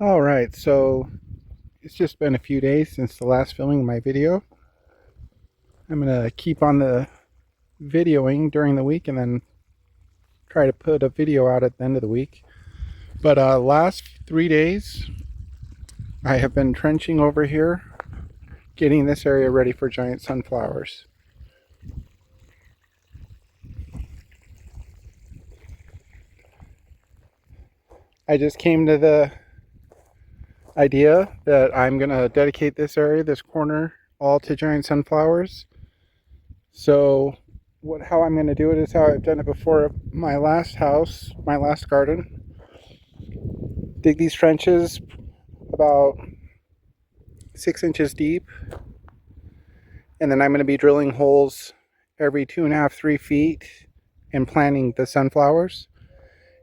All right, so it's just been a few days since the last filming of my video. I'm gonna keep on the videoing during the week and then try to put a video out at the end of the week. But last 3 days, I have been trenching over here, getting this area ready for giant sunflowers. I just came to the idea that I'm gonna dedicate this area, this corner, all to giant sunflowers. So how I'm going to do it is how I've done it before at my last house, my last garden. Dig these trenches about 6 inches deep, and then I'm going to be drilling holes every 2.5, 3 feet and planting the sunflowers.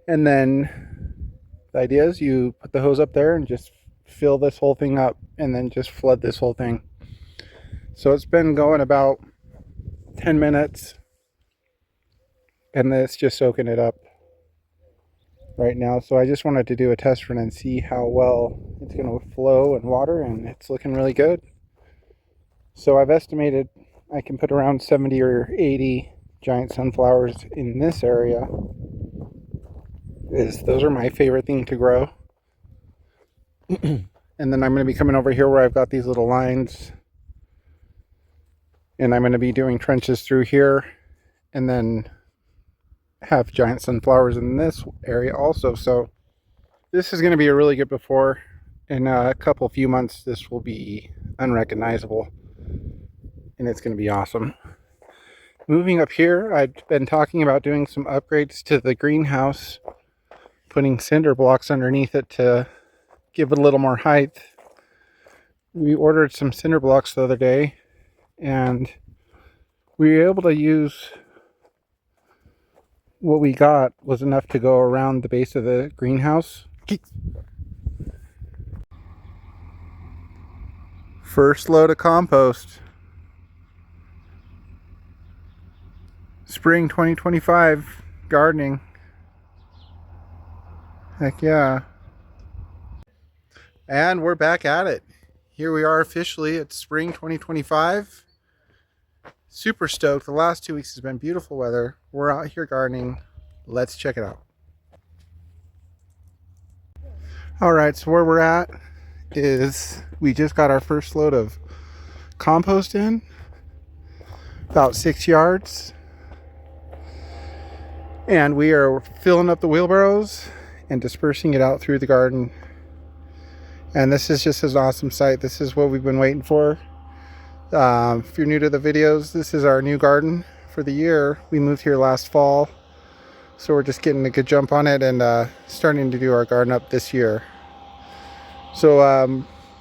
And then the idea is you put the hose up there and just fill this whole thing up and then just flood this whole thing. So it's been going about 10 minutes and it's just soaking it up right now. So I just wanted to do a test run and see how well it's going to flow and water, and it's looking really good. So I've estimated I can put around 70 or 80 giant sunflowers in this area. Those are my favorite thing to grow. And then I'm going to be coming over here where I've got these little lines, and I'm going to be doing trenches through here and then have giant sunflowers in this area also. So this is going to be a really good before. In a few months this will be unrecognizable and it's going to be awesome. Moving up here, I've been talking about doing some upgrades to the greenhouse, putting cinder blocks underneath it to give it a little more height. We ordered some cinder blocks the other day and we were able to use what we got was enough to go around the base of the greenhouse. First load of compost. Spring 2025 gardening. Heck yeah. And we're back at it. Here we are officially. It's spring 2025. Super stoked. The last 2 weeks has been beautiful weather. We're out here gardening. Let's check it out. All right, so where we're at is we just got our first load of compost in, about 6 yards. And we are filling up the wheelbarrows and dispersing it out through the garden. And this is just an awesome sight. This is what we've been waiting for. If you're new to the videos, this is our new garden for the year. We moved here last fall, so we're just getting a good jump on it and starting to do our garden up this year. So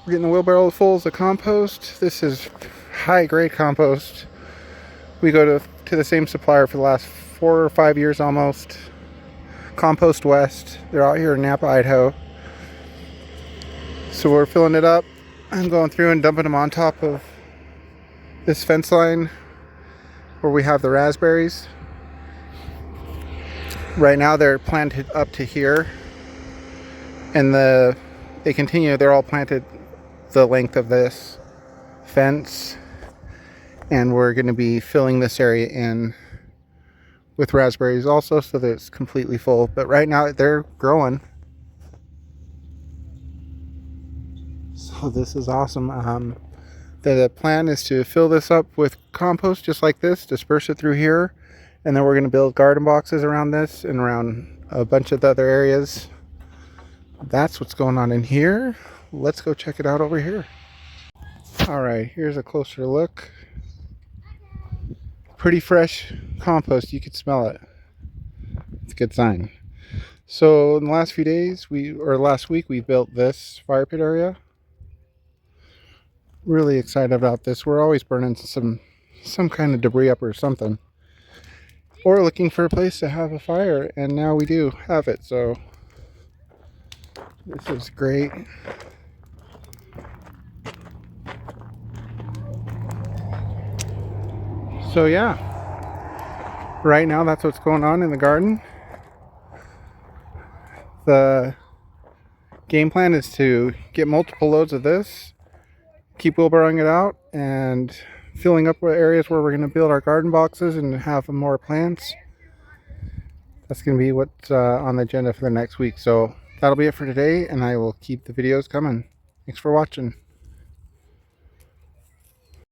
we're getting the wheelbarrow full of compost. This is high grade compost. We go to the same supplier for the last 4 or 5 years almost. Compost West. They're out here in Napa, Idaho. So we're filling it up. I'm going through and dumping them on top of this fence line where we have the raspberries. Right now they're planted up to here, and they continue. They're all planted the length of this fence, and we're going to be filling this area in with raspberries also so that it's completely full. But right now they're growing. So this is awesome. The plan is to fill this up with compost just like this, disperse it through here, and then we're going to build garden boxes around this and around a bunch of the other areas. That's what's going on in here. Let's go check it out over here. All right, here's a closer look. Pretty fresh compost. You could smell it. It's a good sign. So in the last few days, last week, we built this fire pit area. Really excited about this. We're always burning some kind of debris up or something, or looking for a place to have a fire, and now we do have it. So this is great. So yeah, right now that's what's going on in the garden. The game plan is to get multiple loads of this, keep wheelbarrowing it out, and filling up areas where we're going to build our garden boxes and have more plants. That's going to be what's on the agenda for the next week. So that'll be it for today, and I will keep the videos coming. Thanks for watching.